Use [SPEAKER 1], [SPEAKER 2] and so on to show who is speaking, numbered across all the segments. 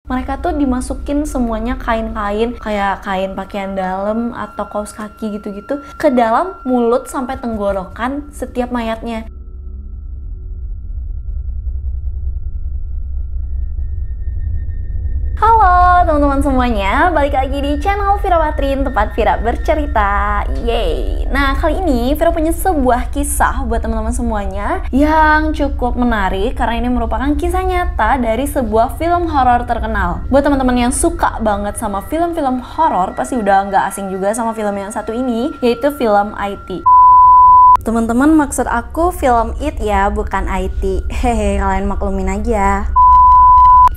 [SPEAKER 1] Mereka tuh dimasukin semuanya kain-kain, kayak kain pakaian dalam atau kaos kaki gitu-gitu, ke dalam mulut sampai tenggorokan setiap mayatnya. Halo teman-teman semuanya, balik lagi di channel Vira Patrin, tempat Vira bercerita. Yeay. Nah, kali ini Vira punya sebuah kisah buat teman-teman semuanya yang cukup menarik karena ini merupakan kisah nyata dari sebuah film horor terkenal. Buat teman-teman yang suka banget sama film-film horor, pasti udah nggak asing juga sama film yang satu ini, yaitu film IT. Teman-teman, maksud aku film It ya, bukan IT. Hehe, kalian maklumin aja.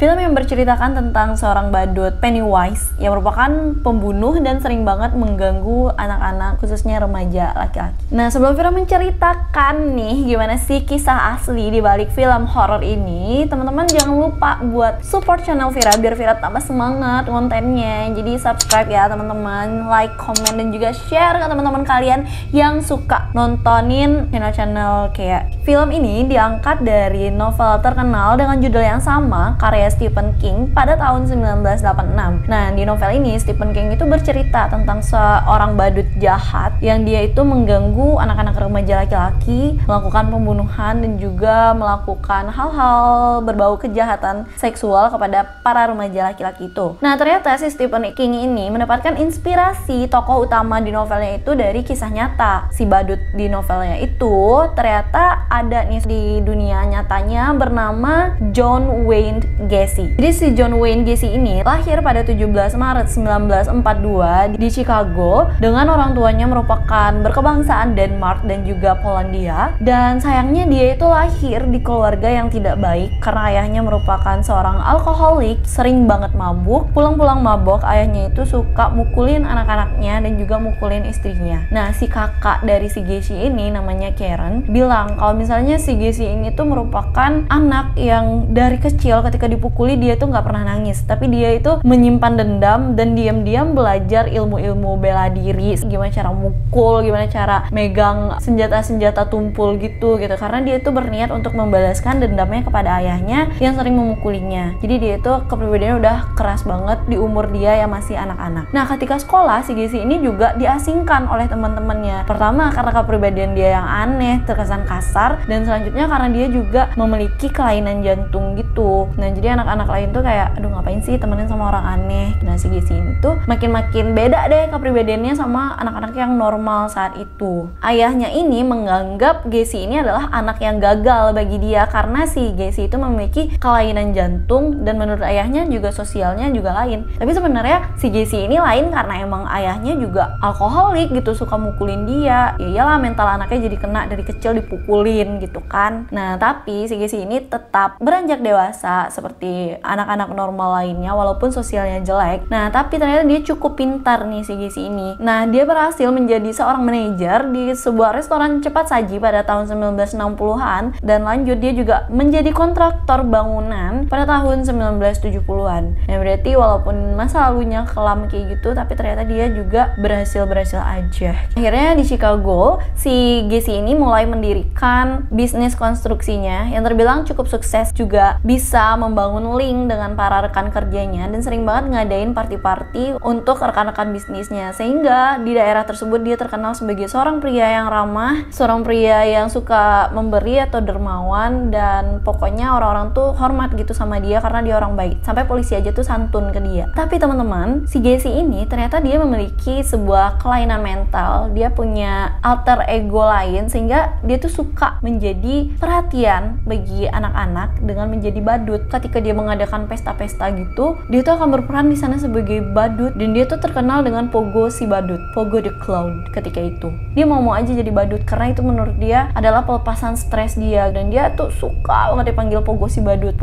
[SPEAKER 1] Film yang berceritakan tentang seorang badut, Pennywise, yang merupakan pembunuh dan sering banget mengganggu anak-anak, khususnya remaja laki-laki. Nah, sebelum Vira menceritakan nih gimana sih kisah asli di balik film horor ini, teman-teman jangan lupa buat support channel Vira biar Vira tambah semangat kontennya. Jadi subscribe ya teman-teman, like, komen, dan juga share ke teman-teman kalian yang suka nontonin channel-channel kayak film ini. Diangkat dari novel terkenal dengan judul yang sama, karya Stephen King pada tahun 1986. Nah, di novel ini Stephen King itu bercerita tentang seorang badut jahat yang dia itu mengganggu anak-anak remaja laki-laki, melakukan pembunuhan dan juga melakukan hal-hal berbau kejahatan seksual kepada para remaja laki-laki itu. Nah, ternyata si Stephen King ini mendapatkan inspirasi tokoh utama di novelnya itu dari kisah nyata. Si badut di novelnya itu ternyata ada nih di dunia nyatanya bernama John Wayne Gacy. Jadi si John Wayne Gacy ini lahir pada 17 Maret 1942 di Chicago dengan orang tuanya merupakan berkebangsaan Denmark dan juga Polandia. Dan sayangnya dia itu lahir di keluarga yang tidak baik karena ayahnya merupakan seorang alkoholik, sering banget mabuk. Pulang-pulang mabok, ayahnya itu suka mukulin anak-anaknya dan juga mukulin istrinya. Nah, si kakak dari si Gacy ini namanya Karen bilang kalau misalnya si Gacy ini tuh merupakan anak yang dari kecil ketika dipukuli dia tuh nggak pernah nangis, tapi dia itu menyimpan dendam dan diam-diam belajar ilmu-ilmu bela diri, gimana cara mukul, gimana cara megang senjata-senjata tumpul gitu karena dia itu berniat untuk membalaskan dendamnya kepada ayahnya yang sering memukulinya. Jadi dia itu kepribadiannya udah keras banget di umur dia yang masih anak-anak. Nah, ketika sekolah si Gacy ini juga diasingkan oleh teman-temannya. Pertama karena kepribadian dia yang aneh, terkesan kasar, dan selanjutnya karena dia juga memiliki kelainan jantung gitu. Nah, jadi anak-anak lain tuh kayak, aduh ngapain sih temenin sama orang aneh. Nah, si Gacy ini tuh makin-makin beda deh kepribadiannya sama anak-anak yang normal saat itu. Ayahnya ini menganggap Gacy ini adalah anak yang gagal bagi dia karena si Gacy itu memiliki kelainan jantung dan menurut ayahnya juga sosialnya juga lain. Tapi sebenarnya si Gacy ini lain karena emang ayahnya juga alkoholik gitu, suka mukulin dia. Ya iyalah, mental anaknya jadi kena dari kecil dipukulin gitu kan. Nah, tapi si Gacy ini tetap beranjak dewasa seperti anak-anak normal lainnya walaupun sosialnya jelek. Nah, tapi ternyata dia cukup pintar nih si Gacy ini. Nah, dia berhasil menjadi seorang manajer di sebuah restoran cepat saji pada tahun 1960-an dan lanjut dia juga menjadi kontraktor bangunan pada tahun 1970-an. Nah, berarti walaupun masa lalunya kelam kayak gitu, tapi ternyata dia juga berhasil aja. Akhirnya di Chicago, si Gacy ini mulai mendirikan bisnis konstruksinya yang terbilang cukup sukses, juga bisa membangun link dengan para rekan kerjanya dan sering banget ngadain party-party untuk rekan-rekan bisnisnya, sehingga di daerah tersebut dia terkenal sebagai seorang pria yang ramah, seorang pria yang suka memberi atau dermawan, dan pokoknya orang-orang tuh hormat gitu sama dia karena dia orang baik, sampai polisi aja tuh santun ke dia. Tapi teman-teman, si Gacy ini ternyata dia memiliki sebuah kelainan mental. Dia punya alter ego lain sehingga dia tuh suka menjadi perhatian bagi anak-anak dengan menjadi badut. Ketika dia mengadakan pesta-pesta gitu, dia tuh akan berperan di sana sebagai badut dan dia tuh terkenal dengan Pogo si badut, Pogo the clown. Ketika itu dia mau aja jadi badut karena itu menurut dia adalah pelepasan stres dia, dan dia tuh suka banget dipanggil Pogo si badut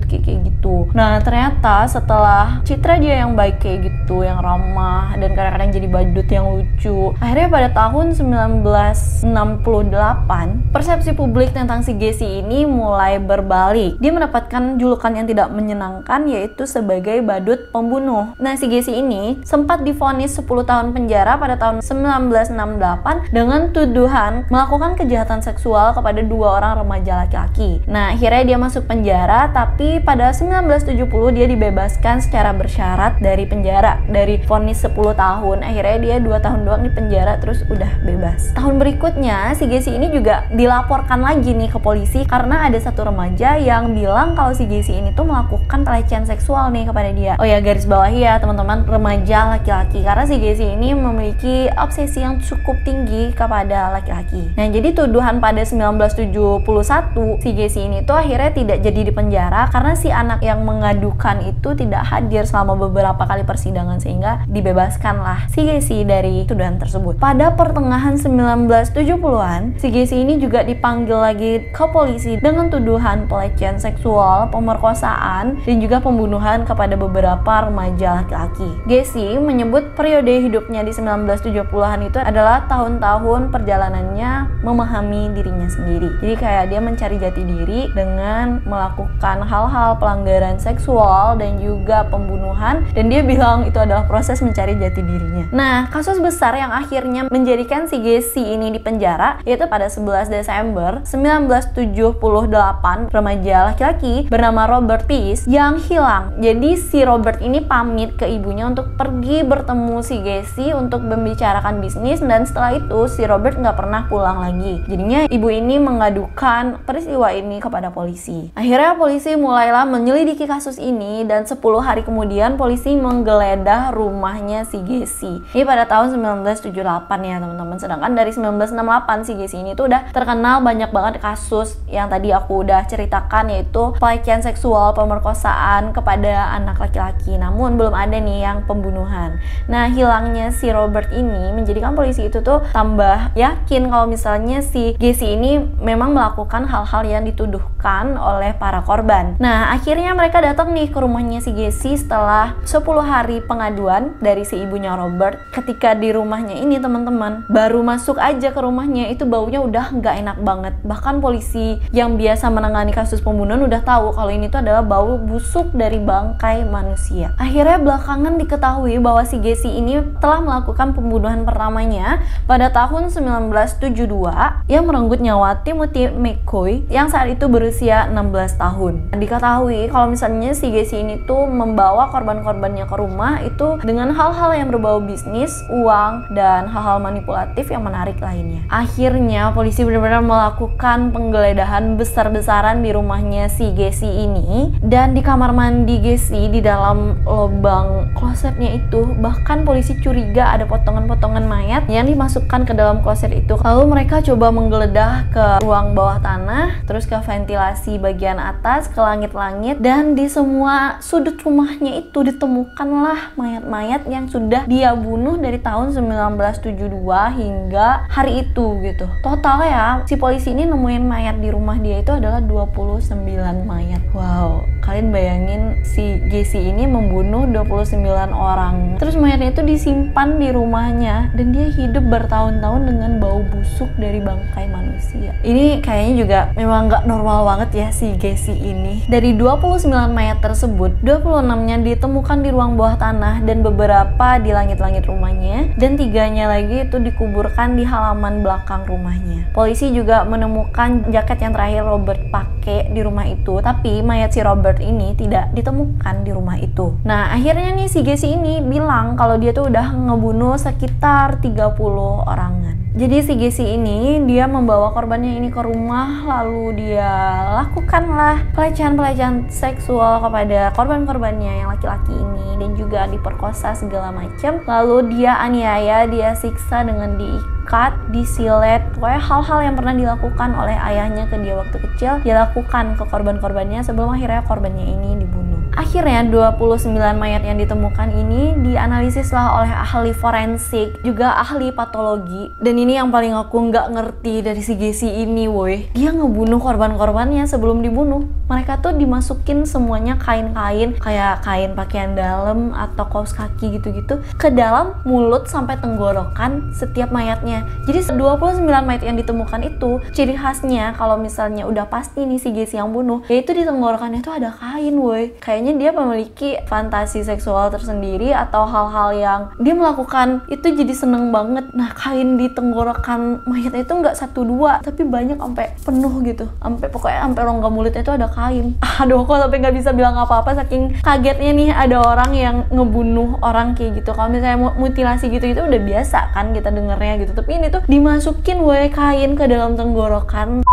[SPEAKER 1] kayak gitu. Nah, ternyata setelah citra dia yang baik kayak gitu, yang ramah dan kadang-kadang jadi badut yang lucu, akhirnya pada tahun 1968 persepsi publik tentang si Gacy ini mulai berbalik. Dia mendapatkan julukan penampilan yang tidak menyenangkan, yaitu sebagai badut pembunuh. Nah, si Gacy ini sempat divonis 10 tahun penjara pada tahun 1968 dengan tuduhan melakukan kejahatan seksual kepada 2 orang remaja laki-laki. Nah, akhirnya dia masuk penjara, tapi pada 1970 dia dibebaskan secara bersyarat dari penjara. Dari vonis 10 tahun, akhirnya dia 2 tahun doang di penjara, terus udah bebas. Tahun berikutnya, si Gacy ini juga dilaporkan lagi nih ke polisi karena ada satu remaja yang bilang kalau si Gacy ini tuh melakukan pelecehan seksual nih kepada dia. Oh ya, garis bawahi ya teman-teman, remaja laki-laki, karena si Gacy ini memiliki obsesi yang cukup tinggi kepada laki-laki. Nah, jadi tuduhan pada 1971 si Gacy ini tuh akhirnya tidak jadi di penjara karena si anak yang mengadukan itu tidak hadir selama beberapa kali persidangan, sehingga dibebaskanlah si Gacy dari tuduhan tersebut. Pada pertengahan 1970-an, si Gacy ini juga dipanggil lagi ke polisi dengan tuduhan pelecehan seksual, pemerkosaan, dan juga pembunuhan kepada beberapa remaja laki-laki. Gacy menyebut periode hidupnya di 1970-an itu adalah tahun-tahun perjalanannya memahami dirinya sendiri. Jadi kayak dia mencari jati diri dengan melakukan hal-hal pelanggaran seksual dan juga pembunuhan, dan dia bilang itu adalah proses mencari jati dirinya. Nah, kasus besar yang akhirnya menjadikan si Gacy ini di penjara yaitu pada 11 Desember 1978, remaja laki-laki bernama Robert Peace yang hilang. Jadi si Robert ini pamit ke ibunya untuk pergi bertemu si Gacy untuk membicarakan bisnis, dan setelah itu si Robert nggak pernah pulang lagi. Jadinya ibu ini mengadukan peristiwa ini kepada polisi. Akhirnya polisi mulailah menyelidiki kasus ini, dan 10 hari kemudian polisi menggeledah rumahnya si Gacy. Ini pada tahun 1978 ya teman-teman. Sedangkan dari 1968 si Gacy ini tuh udah terkenal banyak banget kasus yang tadi aku udah ceritakan, yaitu pelecehan seksual, pemerkosaan kepada anak laki-laki. Namun belum ada nih yang pembunuhan. Nah, hilangnya si Robert ini menjadikan polisi itu tuh tambah yakin kalau misalnya si Gacy ini memang melakukan hal-hal yang dituduhkan oleh para korban. Nah, akhirnya mereka datang nih ke rumahnya si Gacy setelah 10 hari pengaduan dari si ibunya Robert. Ketika di rumahnya ini teman-teman, baru masuk aja ke rumahnya itu baunya udah nggak enak banget. Bahkan polisi yang biasa menangani kasus pembunuhan udah tahu kalau ini tuh adalah bau busuk dari bangkai manusia. Akhirnya belakangan diketahui bahwa si Gacy ini telah melakukan pembunuhan pertamanya pada tahun 1972 yang merenggut nyawa Timothy McCoy yang saat itu berusia 16 tahun. Diketahui kalau misalnya si Gacy ini tuh membawa korban-korbannya ke rumah itu dengan hal-hal yang berbau bisnis, uang, dan hal-hal manipulatif yang menarik lainnya. Akhirnya polisi benar-benar melakukan penggeledahan besar-besaran di rumahnya si Gacy ini, dan di kamar mandi Gacy di dalam lubang klosetnya itu bahkan polisi curiga ada potongan-potongan mayat yang dimasukkan ke dalam kloset itu. Lalu mereka coba menggeledah ke ruang bawah tanah, terus ke ventilasi bagian atas, ke langit-langit, dan di semua sudut rumahnya itu ditemukanlah mayat-mayat yang sudah dia bunuh dari tahun 1972 hingga hari itu gitu. Total ya, si polisi ini nemuin mayat di rumah dia itu adalah 29 mayat. Wow, kalian bayangin si Gacy ini membunuh 29 orang. Terus mayatnya itu disimpan di rumahnya dan dia hidup bertahun-tahun dengan bau busuk dari bangkai manusia. Ini kayaknya juga memang nggak normal banget ya si Gacy ini. Dari 29 mayat tersebut, 26-nya ditemukan di ruang bawah tanah dan beberapa di langit-langit rumahnya, dan 3-nya lagi itu dikuburkan di halaman belakang rumahnya. Polisi juga menemukan jaket yang terakhir Robert pakai di rumah itu, tapi mayat si Robert ini tidak ditemukan di rumah itu. Nah, akhirnya nih si Gacy ini bilang kalau dia tuh udah ngebunuh sekitar 30 orangan. Jadi si Gacy ini dia membawa korbannya ini ke rumah, lalu dia lakukanlah pelecehan-pelecehan seksual kepada korban-korbannya yang laki-laki ini, dan juga diperkosa segala macam. Lalu dia aniaya, dia siksa dengan diikat, disilet, pokoknya hal-hal yang pernah dilakukan oleh ayahnya ke dia waktu kecil dia lakukan ke korban-korbannya sebelum akhirnya korbannya ini dibunuh. Akhirnya 29 mayat yang ditemukan ini dianalisislah oleh ahli forensik, juga ahli patologi. Dan ini yang paling aku nggak ngerti dari si Gacy ini, woi. Dia ngebunuh korban-korbannya sebelum dibunuh. Mereka tuh dimasukin semuanya kain-kain, kayak kain pakaian dalam atau kaos kaki gitu-gitu, ke dalam mulut sampai tenggorokan setiap mayatnya. Jadi 29 mayat yang ditemukan itu, ciri khasnya kalau misalnya udah pasti nih si Gacy yang bunuh, yaitu di tenggorokannya tuh ada kain, woi. Kayaknya dia memiliki fantasi seksual tersendiri atau hal-hal yang dia melakukan itu jadi seneng banget. Nah, kain di tenggorokan mayat itu nggak 1-2 tapi banyak, sampai penuh gitu, pokoknya sampai rongga mulutnya itu ada kain. Aduh, kok sampai nggak bisa bilang apa-apa saking kagetnya nih ada orang yang ngebunuh orang kayak gitu. Kalau misalnya mutilasi gitu itu udah biasa kan kita dengernya gitu, tapi ini tuh dimasukin kain ke dalam tenggorokan.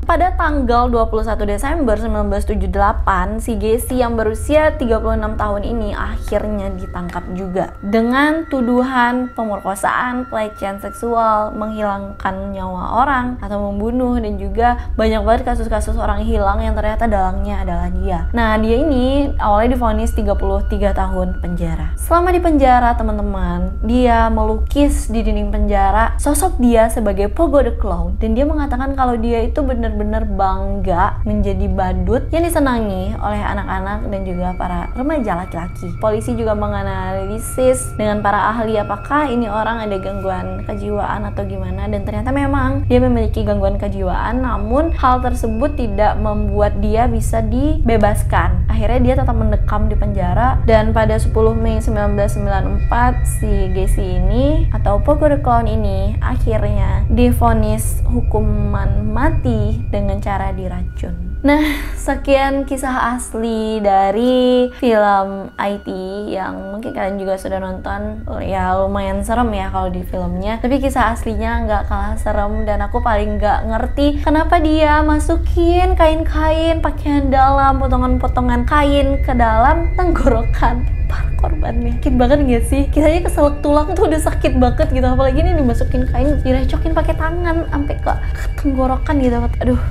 [SPEAKER 1] Pada tanggal 21 Desember 1978, si Gacy yang berusia 36 tahun ini akhirnya ditangkap juga dengan tuduhan pemerkosaan, pelecehan seksual, menghilangkan nyawa orang atau membunuh, dan juga banyak banget kasus-kasus orang hilang yang ternyata dalangnya adalah dia. Nah, dia ini awalnya divonis 33 tahun penjara. Selama di penjara, teman-teman, dia melukis di dinding penjara sosok dia sebagai Pogo the Clown, dan dia mengatakan kalau dia itu benar-benar bangga menjadi badut yang disenangi oleh anak-anak dan juga para remaja laki-laki. Polisi juga menganalisis dengan para ahli apakah ini orang ada gangguan kejiwaan atau gimana, dan ternyata memang dia memiliki gangguan kejiwaan, namun hal tersebut tidak membuat dia bisa dibebaskan. Akhirnya dia tetap mendekam di penjara, dan pada 10 Mei 1994 si Gacy ini atau Pogo the Clown ini akhirnya divonis hukuman mati dengan cara diracun. Nah, sekian kisah asli dari film IT yang mungkin kalian juga sudah nonton. Ya lumayan serem ya kalau di filmnya, tapi kisah aslinya nggak kalah serem, dan aku paling nggak ngerti kenapa dia masukin kain-kain pakaian dalam, potongan-potongan kain ke dalam tenggorokan para korbannya. Sakit banget gak sih? Kita aja keselak tulang tuh udah sakit banget gitu, apalagi ini dimasukin kain, direcokin pakai tangan sampai ke tenggorokan gitu. Aduh,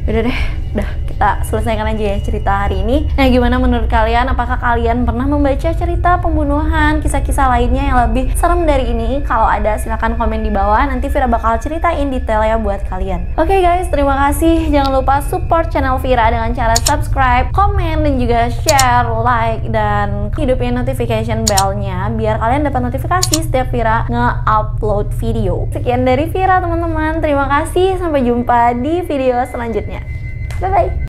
[SPEAKER 1] udah deh, udah kita selesaikan aja ya cerita hari ini. Nah, gimana menurut kalian? Apakah kalian pernah membaca cerita pembunuhan, kisah-kisah lainnya yang lebih serem dari ini? Kalau ada silahkan komen di bawah, nanti Vira bakal ceritain detailnya buat kalian. Oke guys, terima kasih. Jangan lupa support channel Vira dengan cara subscribe, komen, dan juga share, like, dan hidupin notification bell-nya biar kalian dapat notifikasi setiap Vira nge-upload video. Sekian dari Vira, teman-teman. Terima kasih, sampai jumpa di video selanjutnya. Bye-bye.